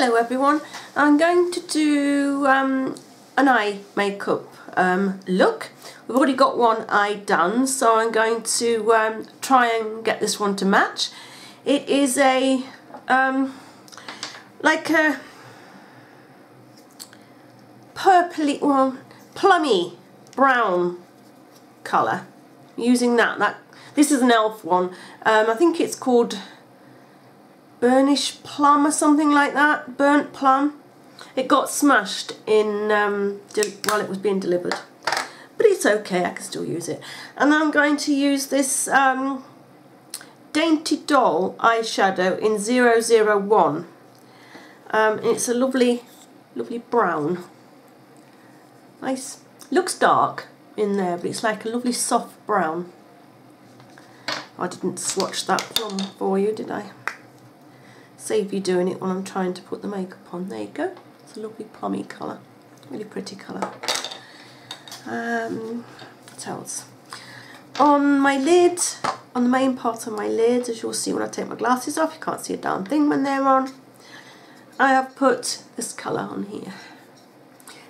Hello everyone, I'm going to do an eye makeup look. We've already got one eye done, so I'm going to try and get this one to match. It is a like a purpley, well, plummy brown colour. Using that this is an elf one. I think it's called burnished plum or something like that, burnt plum. It got smashed in while it was being delivered, but it's okay, I can still use it. And I'm going to use this Dainty Doll eyeshadow in 001. It's a lovely brown. Nice. Looks dark in there, but it's like a lovely soft brown. I didn't swatch that plum for you, did I? Save you doing it while I'm trying to put the makeup on. There you go. It's a lovely plummy colour. Really pretty colour. What else? On my lid, on the main part of my lid, as you'll see when I take my glasses off, you can't see a darn thing when they're on, I have put this colour on here.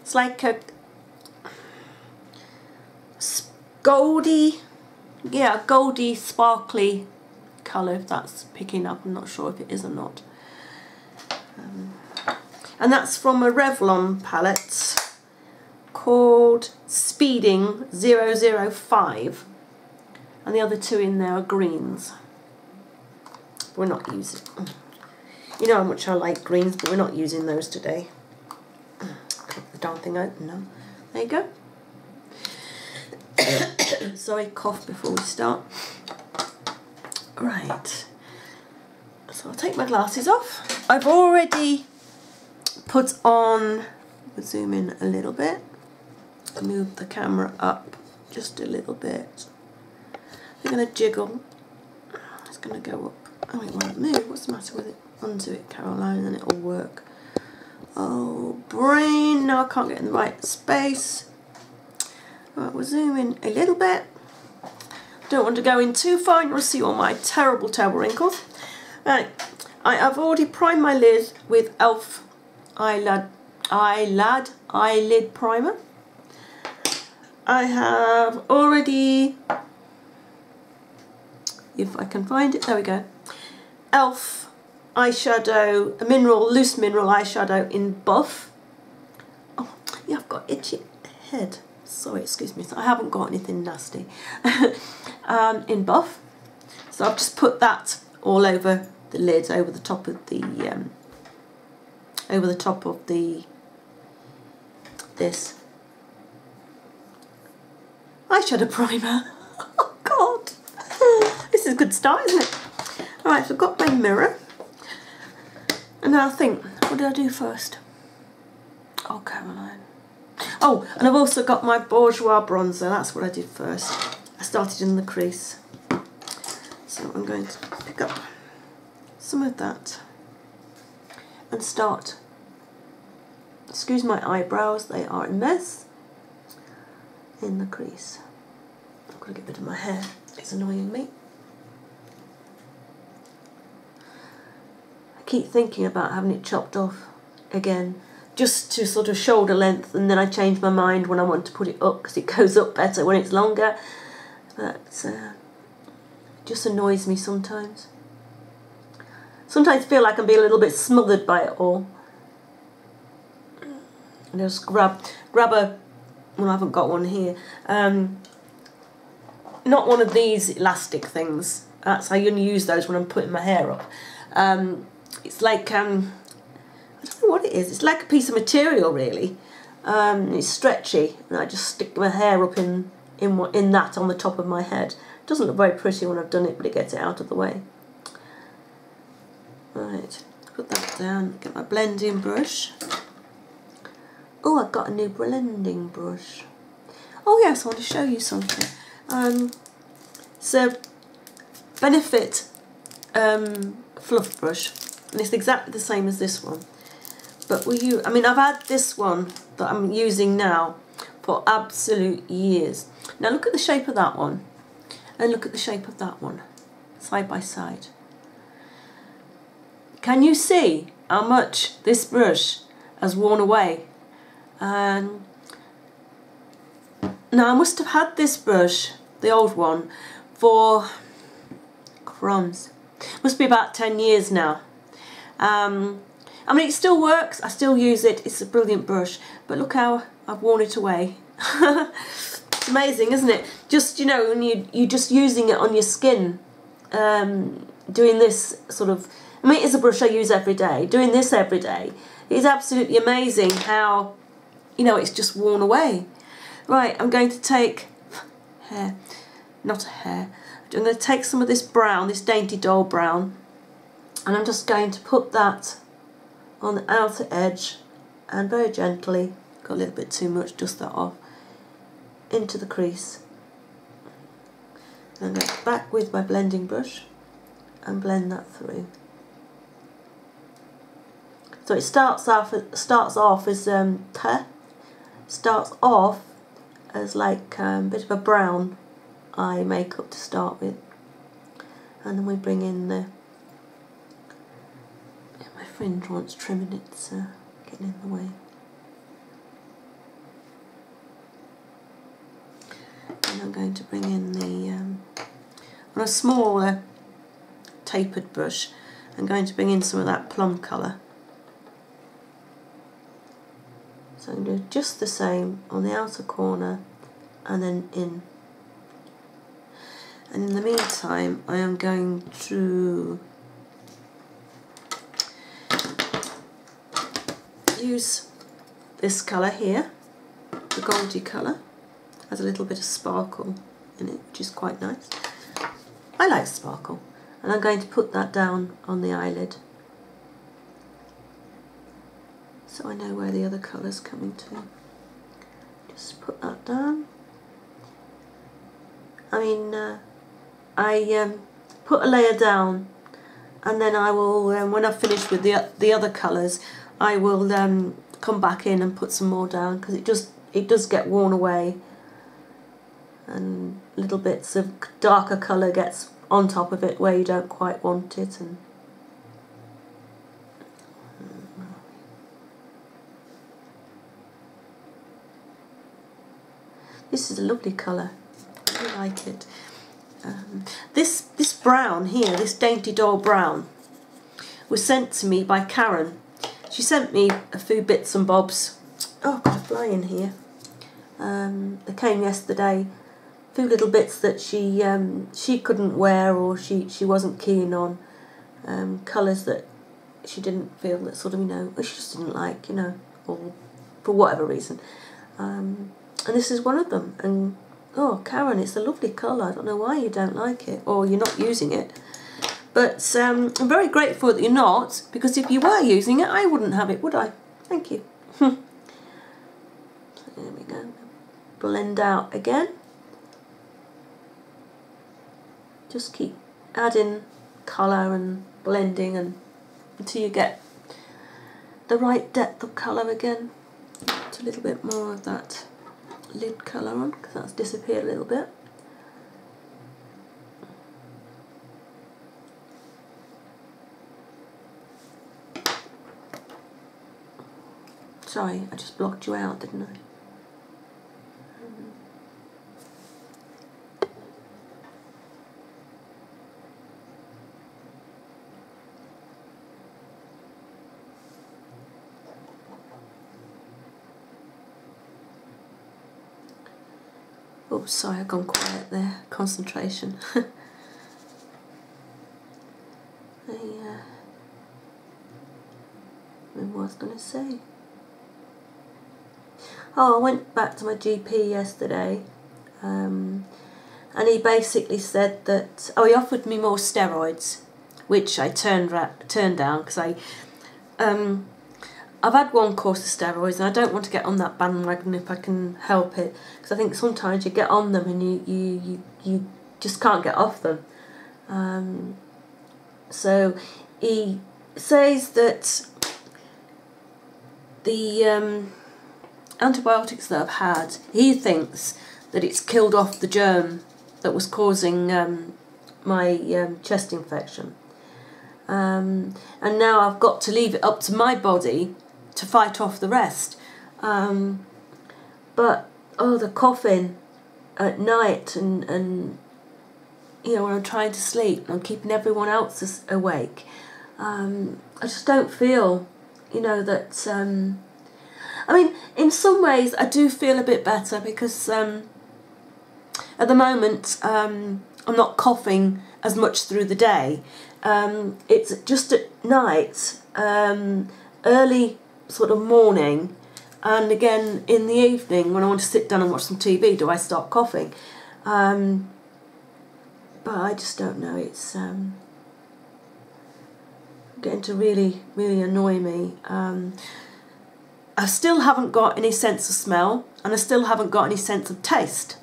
It's like a goldy, yeah, goldy, sparkly colour, if that's picking up. I'm not sure if it is or not. And that's from a Revlon palette called Speeding 005, and the other two in there are greens. We're not using, you know how much I like greens, but we're not using those today. Click the darn thing open now. There you go. Sorry, cough before we start. Right, so I'll take my glasses off. I've already put on, we'll zoom in a little bit, move the camera up just a little bit. I'm going to jiggle, it's going to go up. Oh, it won't move, what's the matter with it? Undo it, Caroline, and it'll work. Oh, brain, no, I can't get in the right space. Right, we'll zoom in a little bit. Don't want to go in too far, and you'll see all my terrible wrinkles. Right, I've already primed my lid with e.l.f. eyelid primer. I have already, if I can find it, there we go, e.l.f. eyeshadow, a loose mineral eyeshadow in Buff. Oh, yeah, I've got itchy head. Sorry, excuse me, I haven't got anything nasty. In Buff. So I've just put that all over the lid, over the top of the this eyeshadow primer. Oh God, this is a good start, isn't it? Alright, so I've got my mirror, and now I think, what did I do first? Oh, Caroline. Oh, and I've also got my Bourjois bronzer. That's what I did first. I started in the crease. So I'm going to pick up some of that and start. Excuse my eyebrows, they are a mess. In the crease. I've got to get rid of my hair. It's annoying me. I keep thinking about having it chopped off again, just to sort of shoulder length, and then I change my mind when I want to put it up because it goes up better when it's longer. But it just annoys me sometimes. Sometimes I feel like I'm being a little bit smothered by it all. And I just grab a, well, I haven't got one here. Not one of these elastic things. That's how you only use those when I'm putting my hair up. It's like I don't know what it is. It's like a piece of material, really. It's stretchy, and I just stick my hair up in that on the top of my head. It doesn't look very pretty when I've done it, but it gets it out of the way. Right, put that down. Get my blending brush. Oh, I've got a new blending brush. Oh yes, I want to show you something. So Benefit fluff brush, and it's exactly the same as this one. But I mean, I've had this one that I'm using now for absolute years. Now look at the shape of that one, and look at the shape of that one, side by side. Can you see how much this brush has worn away. Now I must have had this brush, the old one, for crumbs. Must be about 10 years now. I mean, it still works, I still use it, it's a brilliant brush, but look how I've worn it away. It's amazing, isn't it? Just, you know, when you're just using it on your skin, doing this sort of, I mean, it's a brush I use every day, doing this every day, it's absolutely amazing how, you know, it's just worn away. Right, I'm going to take hair, not a hair, I'm going to take some of this brown, this Dainty Doll brown, and I'm just going to put that on the outer edge and very gently, got a little bit too much, dust that off, into the crease. And go back with my blending brush and blend that through. So it starts off as like a bit of a brown eye makeup to start with, and then we bring in the, my fringe wants trimming, it's getting in the way. And I'm going to bring in the on a smaller tapered brush, I'm going to bring in some of that plum colour. So I'm going to do just the same on the outer corner and then in. And in the meantime, I am going to use this colour here, the goldy colour. Has a little bit of sparkle in it, which is quite nice. I like sparkle. And I'm going to put that down on the eyelid, so I know where the other colour's coming to. Just put that down. I mean, I put a layer down, and then I will, when I've finished with the other colours, I will come back in and put some more down, because it does get worn away, and little bits of darker colour gets on top of it where you don't quite want it. And this is a lovely colour, I really like it. This brown here, this Dainty Doll brown, was sent to me by Karen. She sent me a few bits and bobs. Oh, I've got a fly in here. They came yesterday. A few little bits that she couldn't wear, or she wasn't keen on. Colours that she didn't feel that sort of, you know, she just didn't like, you know, or for whatever reason. And this is one of them. And oh, Karen, it's a lovely colour. I don't know why you don't like it, or you're not using it. But I'm very grateful that you're not, because if you were using it, I wouldn't have it, would I? Thank you. So there we go. Blend out again. Just keep adding colour and blending until you get the right depth of colour again. Put a little bit more of that lid colour on, because that's disappeared a little bit. Sorry, I just blocked you out, didn't I? Oh, sorry, I've gone quiet there. Concentration. What was I going to say? Oh, I went back to my GP yesterday, and he basically said that, oh, he offered me more steroids, which I turned down, because I've had one course of steroids and I don't want to get on that bandwagon if I can help it, because I think sometimes you get on them and you just can't get off them. So he says that the antibiotics that I've had, he thinks that it's killed off the germ that was causing my chest infection. and now I've got to leave it up to my body to fight off the rest. But oh, the coughing at night, and you know, when I'm trying to sleep and I'm keeping everyone else awake, I just don't feel, you know, that I mean, in some ways I do feel a bit better, because at the moment I'm not coughing as much through the day. It's just at night, early sort of morning, and again in the evening when I want to sit down and watch some TV, do I start coughing. But I just don't know, it's getting to really, really annoy me. I still haven't got any sense of smell, and I still haven't got any sense of taste,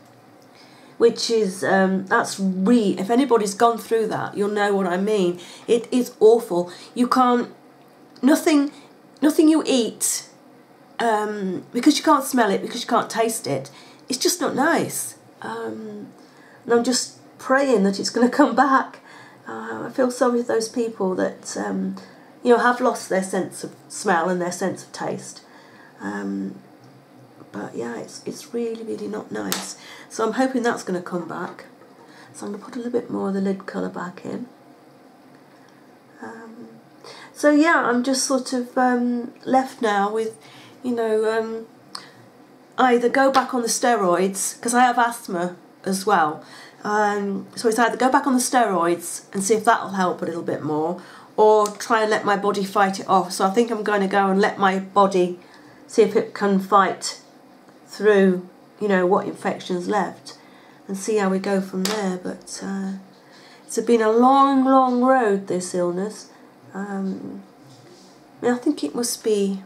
which is, that's really, if anybody's gone through that, you'll know what I mean. It is awful. You can't, nothing you eat, because you can't smell it, because you can't taste it, it's just not nice. And I'm just praying that it's going to come back. I feel sorry for those people that, you know, have lost their sense of smell and their sense of taste. But yeah, it's really, really not nice. So I'm hoping that's going to come back. So I'm going to put a little bit more of the lid colour back in. So yeah, I'm just sort of left now with, you know, either go back on the steroids, because I have asthma as well. So it's either go back on the steroids and see if that'll help a little bit more, or try and let my body fight it off. So I think I'm going to go and let my body see if it can fight through, you know, what infection's left, and see how we go from there. But it's been a long, long road, this illness. I mean, I think it must be,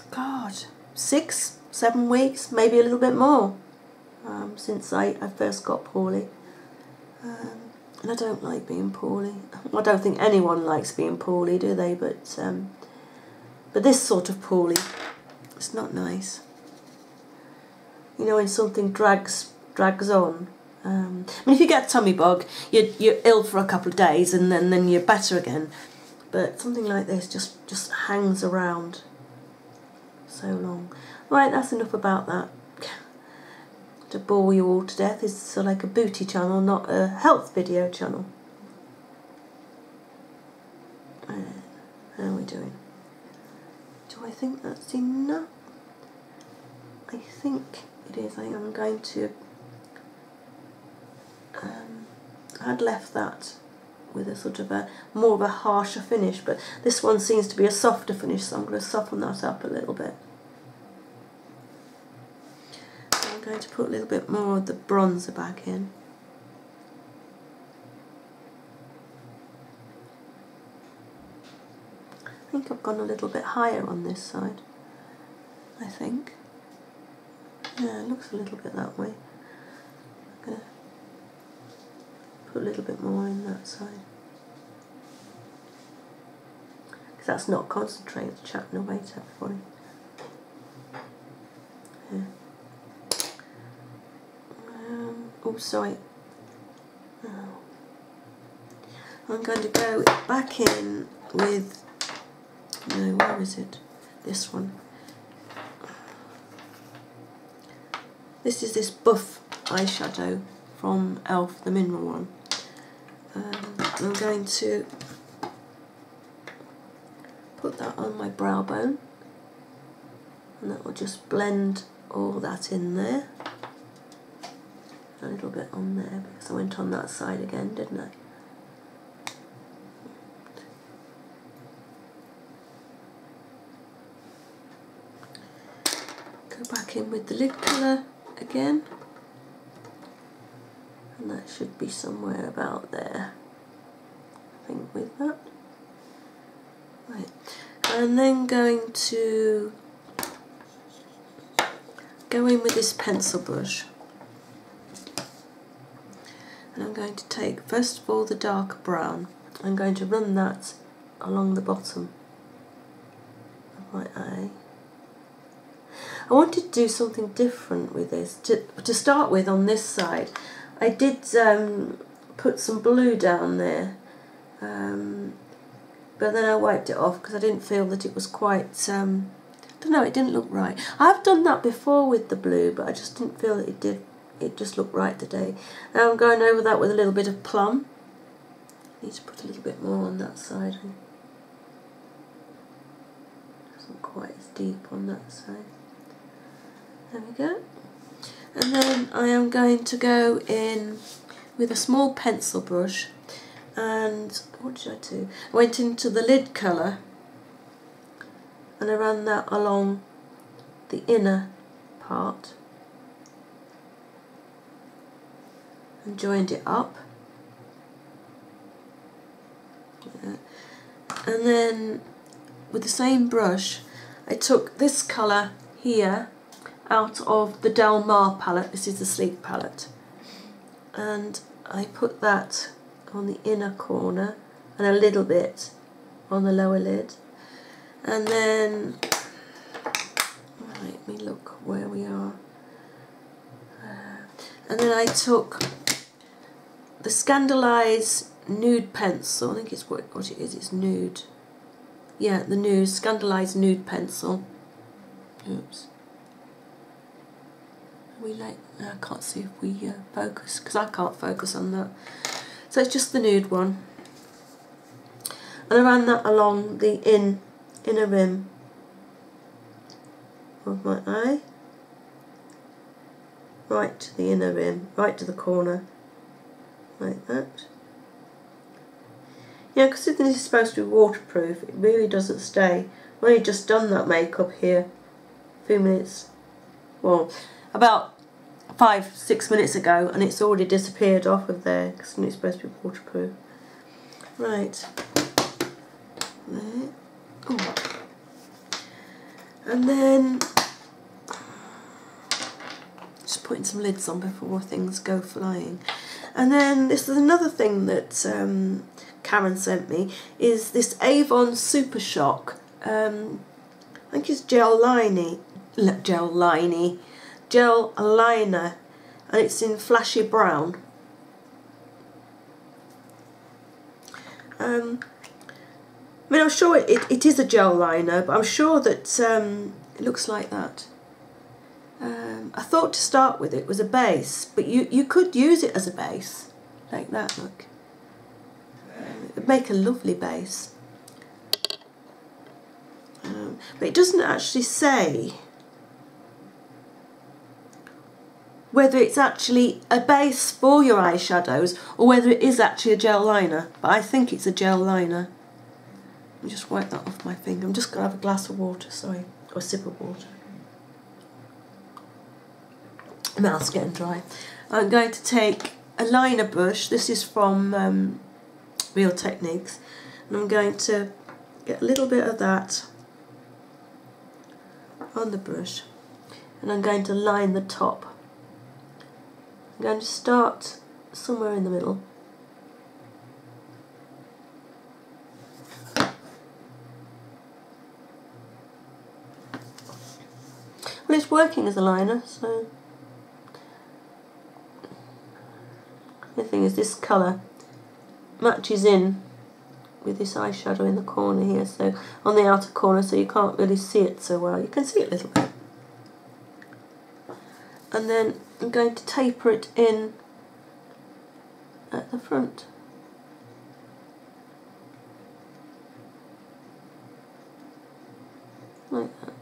God, 6, 7 weeks, maybe a little bit more, since I first got poorly. And I don't like being poorly. I don't think anyone likes being poorly, do they? But this sort of poorly, it's not nice. You know, when something drags on. I mean, if you get a tummy bug, you're ill for a couple of days, and then you're better again. But something like this just hangs around so long. Right, that's enough about that. To bore you all to death. Is so like a booty channel, not a health video channel. How are we doing? Do I think that's enough? I think it is. I am going to. I had left that with a sort of more of a harsher finish, but this one seems to be a softer finish, so I'm going to soften that up a little bit. I'm going to put a little bit more of the bronzer back in. I think I've gone a little bit higher on this side, I think. Yeah, it looks a little bit that way. I'm going to put a little bit more in that side. Because that's not concentrated, it's chatting away to everybody. Yeah. Oh, sorry. Oh. I'm going to go back in with, no, where is it? This one. This is this buff eyeshadow from e.l.f., the mineral one. I'm going to put that on my brow bone, and that will just blend all that in there. A little bit on there because I went on that side again, didn't I? Go back in with the lid colour again, and that should be somewhere about there, I think, with that. Right, and then going to go in with this pencil brush. And I'm going to take, first of all, the darker brown. I'm going to run that along the bottom of my eye. I wanted to do something different with this. To start with, on this side, I did put some blue down there, but then I wiped it off because I didn't feel that it was quite, I don't know, it didn't look right. I've done that before with the blue, but I just didn't feel that it just looked right today. Now I'm going over that with a little bit of Plum. I need to put a little bit more on that side. Isn't quite as deep on that side. There we go. And then I am going to go in with a small pencil brush, and what did I do? I went into the lid colour and I ran that along the inner part and joined it up. Yeah. And then with the same brush I took this colour here out of the Del Mar palette. This is the Sleek palette, and I put that on the inner corner and a little bit on the lower lid. And then let me look where we are. And then I took the Scandalise nude pencil. I think it's what it is. It's nude. Yeah, the nude Scandalise nude pencil. Oops. We like. I can't see if we focus, because I can't focus on that. So it's just the nude one, and I ran that along the inner rim of my eye, right to the inner rim, right to the corner, like that. Yeah, because this is supposed to be waterproof, it really doesn't stay. I've only just done that makeup here a few minutes, well, about 5-6 minutes ago, and it's already disappeared off of there because it's supposed to be waterproof. Right. There. Oh. And then just putting some lids on before things go flying. And then this is another thing that Karen sent me, is this Avon Super Shock. I think it's gel liner, and it's in flashy brown. I mean, I'm sure it is a gel liner, but I'm sure that it looks like that. I thought to start with it was a base, but you could use it as a base, like that, look. It would make a lovely base. But it doesn't actually say whether it's actually a base for your eyeshadows or whether it is actually a gel liner, but I think it's a gel liner. Let me just wipe that off my finger. I'm just going to have a glass of water, sorry, or a sip of water. My mouth's getting dry. I'm going to take a liner brush. This is from Real Techniques, and I'm going to get a little bit of that on the brush, and I'm going to line the top. I'm going to start somewhere in the middle. Well, it's working as a liner, so the thing is this colour matches in with this eyeshadow in the corner here, so on the outer corner, so you can't really see it so well. You can see it a little bit. And then I'm going to taper it in at the front. Like that.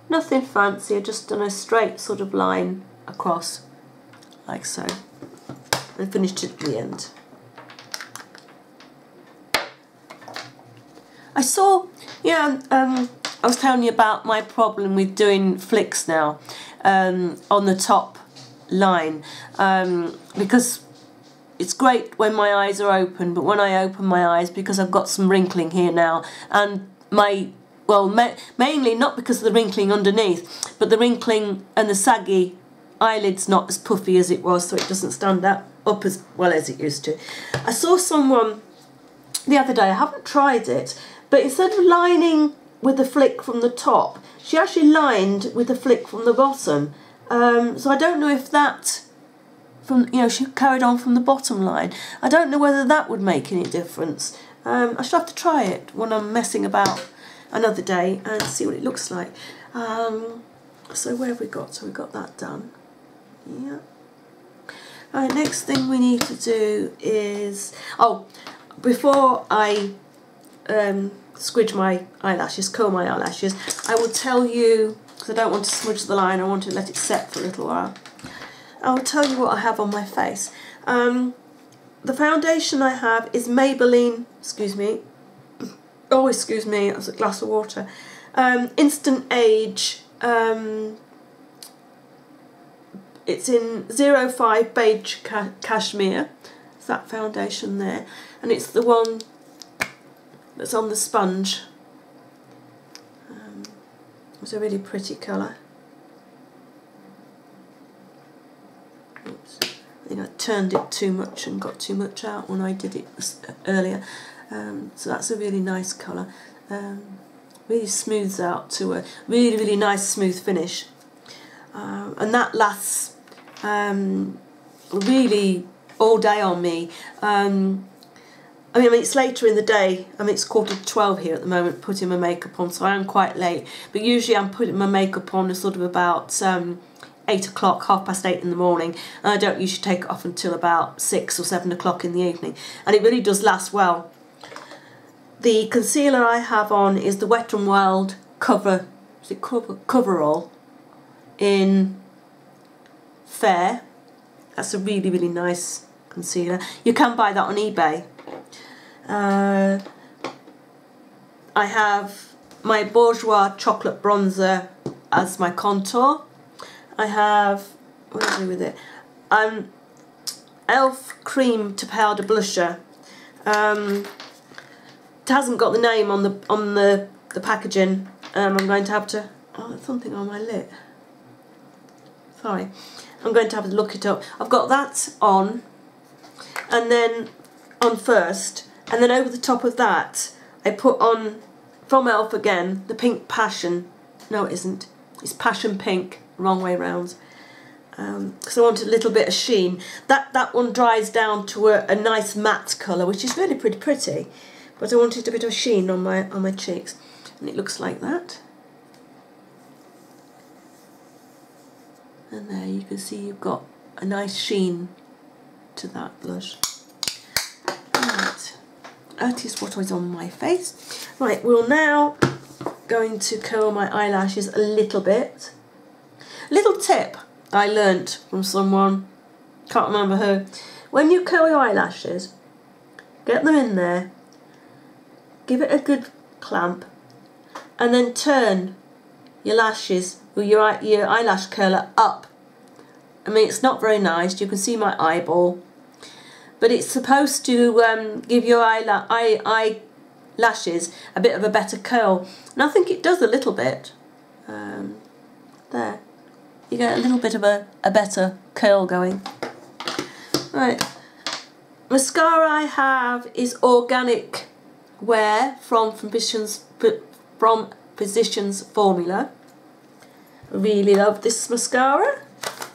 Nothing fancy, I've just done a straight sort of line across, like so, and finished it at the end. I saw, yeah, I was telling you about my problem with doing flicks now on the top line, because it's great when my eyes are open, but when I open my eyes, because I've got some wrinkling here now, and my, well, mainly not because of the wrinkling underneath, but the wrinkling and the saggy eyelid's not as puffy as it was, so it doesn't stand up as well as it used to. I saw someone the other day, I haven't tried it, but instead of lining with the flick from the top, she actually lined with the flick from the bottom. So I don't know if that from, you know, she carried on from the bottom line. I don't know whether that would make any difference. I should have to try it when I'm messing about another day and see what it looks like. So where have we got? So we got that done. Yeah. Right, next thing we need to do is, oh, before I squidge my eyelashes, curl my eyelashes, I will tell you, because I don't want to smudge the line, I want to let it set for a little while. I will tell you what I have on my face. The foundation I have is Maybelline, excuse me, oh excuse me, that's a glass of water, Instant Age, it's in 05 Beige Cashmere, it's that foundation there, and it's the one that's on the sponge. It's a really pretty colour. Oops. I think I turned it too much and got too much out when I did it earlier. So that's a really nice colour. Really smooths out to a really, really nice smooth finish. And that lasts really all day on me. I mean, it's later in the day. I mean, it's 11:45 here at the moment, putting my makeup on, so I am quite late. But usually I'm putting my makeup on sort of about 8 o'clock, 8:30 in the morning, and I don't usually take it off until about 6 or 7 o'clock in the evening, and it really does last well. The concealer I have on is the Wet n Wild Coverall in Fair. That's a really, really nice concealer. You can buy that on eBay. I have my Bourjois chocolate bronzer as my contour. I have, what do I do with it? Elf cream to powder blusher. It hasn't got the name on the packaging. I'm going to have to, oh, there's something on my lip. Sorry. I'm going to have to look it up. I've got that on, and then on first, and then over the top of that I put on, from Elf again, the Pink Passion. No, it isn't. It's Passion Pink, wrong way round. So I want a little bit of sheen. That one dries down to a nice matte colour, which is really pretty. But I wanted a bit of sheen on my cheeks, and it looks like that. And there you can see you've got a nice sheen to that blush. Right, that is what is on my face. Right, we're now going to curl my eyelashes a little bit. Little tip I learnt from someone, can't remember who. When you curl your eyelashes, get them in there, give it a good clamp, and then turn your lashes with your eyelash curler up. I mean, it's not very nice, you can see my eyeball, but it's supposed to give your eyelashes a bit of a better curl, and I think it does a little bit. There, you get a little bit of a better curl going. Right, mascara I have is Organic Wear from Physicians Formula. I really love this mascara.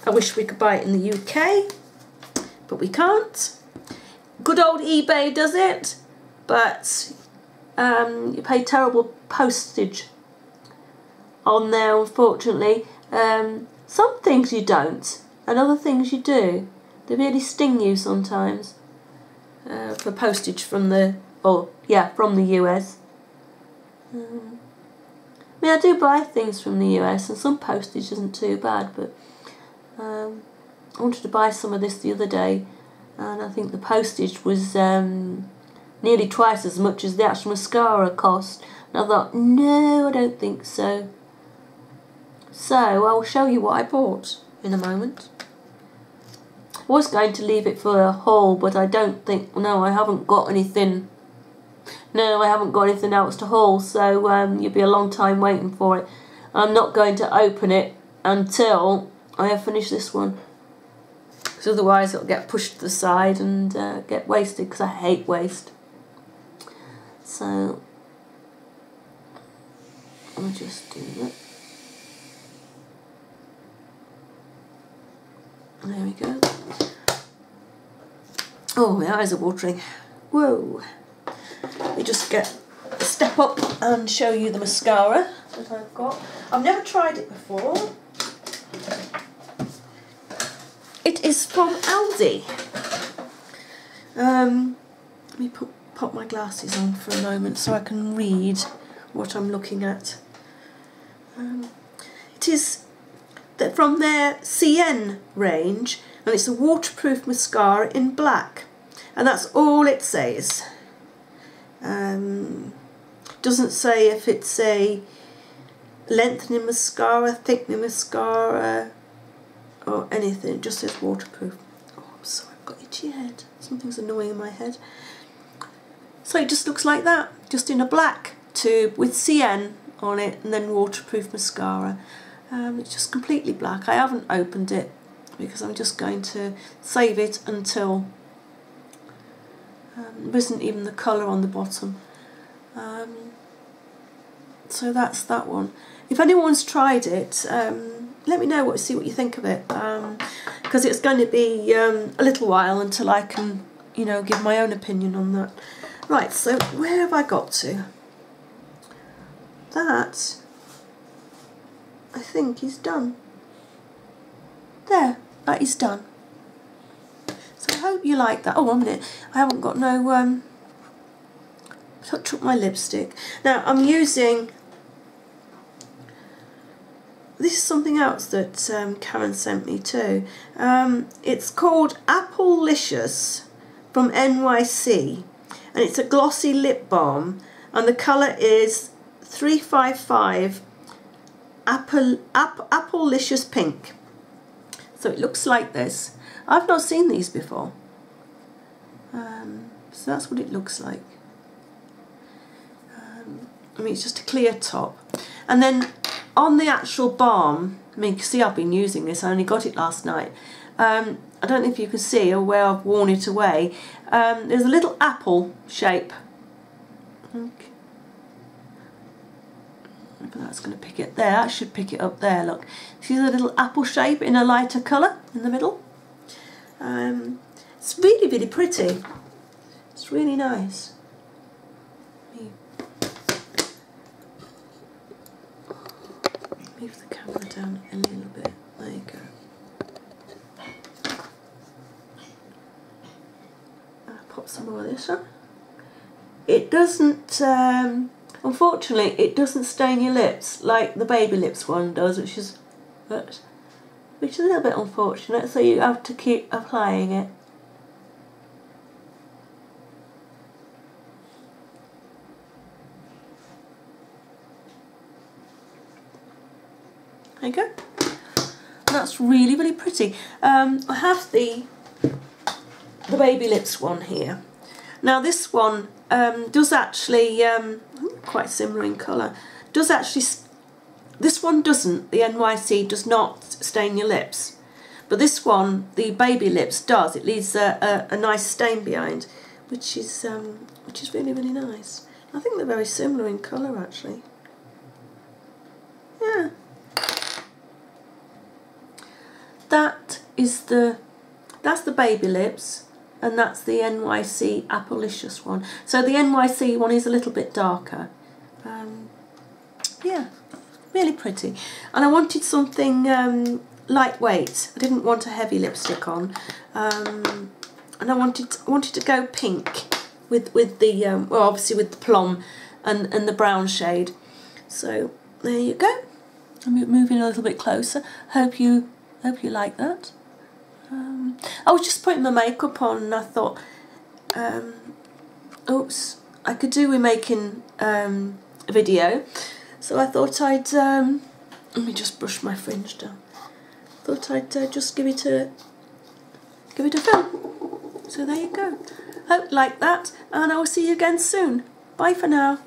I wish we could buy it in the UK, but we can't. Good old eBay does it, but you pay terrible postage on there, unfortunately. Some things you don't, and other things you do. They really sting you sometimes for postage from the, from the US. I mean, I do buy things from the US, and some postage isn't too bad, but I wanted to buy some of this the other day, and I think the postage was nearly twice as much as the actual mascara cost. And I thought, no, I don't think so. So I'll show you what I bought in a moment. I was going to leave it for a haul, but I don't think, no, I haven't got anything. No, I haven't got anything else to haul, so you'll be a long time waiting for it. I'm not going to open it until I have finished this one, because otherwise it'll get pushed to the side and get wasted, because I hate waste. So I'll just do that. There we go. Oh, my eyes are watering. Whoa. Let me just step up and show you the mascara that I've got. I've never tried it before. It is from Aldi. Let me pop my glasses on for a moment so I can read what I'm looking at. It is from their CN range, and it's a waterproof mascara in black, and that's all it says. Doesn't say if it's a lengthening mascara, thickening mascara, or anything. It just says waterproof. Oh, I'm sorry, I've got itchy head. Something's annoying in my head. So it just looks like that, just in a black tube with CN on it, and then waterproof mascara. It's just completely black. I haven't opened it because I'm just going to save it until there isn't even the colour on the bottom. So that's that one. If anyone's tried it, let me know see what you think of it, because it's going to be a little while until I can, you know, give my own opinion on that. Right, so where have I got to? That, I think, is done. There, that is done. So I hope you like that. Oh, 1 minute, I haven't got no touch up my lipstick. Now I'm using, this is something else that Karen sent me too. It's called Applelicious from NYC, and it's a glossy lip balm, and the colour is 355 Applelicious Pink. So it looks like this. I've not seen these before. So that's what it looks like. I mean, it's just a clear top. And then on the actual balm, I mean, you can see I've been using this, I only got it last night. I don't know if you can see or where I've worn it away. There's a little apple shape. Okay. That's going to pick it there. That should pick it up there. Look, see the little apple shape in a lighter colour in the middle. It's really, really pretty. It's really nice. Move the camera down a little bit. There you go. I'll pop some more of this on. It doesn't, unfortunately, it doesn't stain your lips like the baby lips one does, which is a little bit unfortunate. So you have to keep applying it. There you go. That's really, really pretty. I have the baby lips one here. Now this one does actually, quite similar in colour, does actually, this one doesn't, the NYC does not stain your lips. But this one, the baby lips, does. It leaves a nice stain behind, which is really, really nice. I think they're very similar in colour actually. Yeah. That's the baby lips, and that's the NYC Applelicious one. So the NYC one is a little bit darker. Yeah, really pretty. And I wanted something lightweight. I didn't want a heavy lipstick on, and I wanted to go pink with the well, obviously with the plum and the brown shade. So there you go. I'm moving a little bit closer. Hope you like that. I was just putting my makeup on, and I thought, oops, I could do with making a video. So I thought I'd let me just brush my fringe down. Thought I'd just give it a film. So there you go. Hope you like that, and I will see you again soon. Bye for now.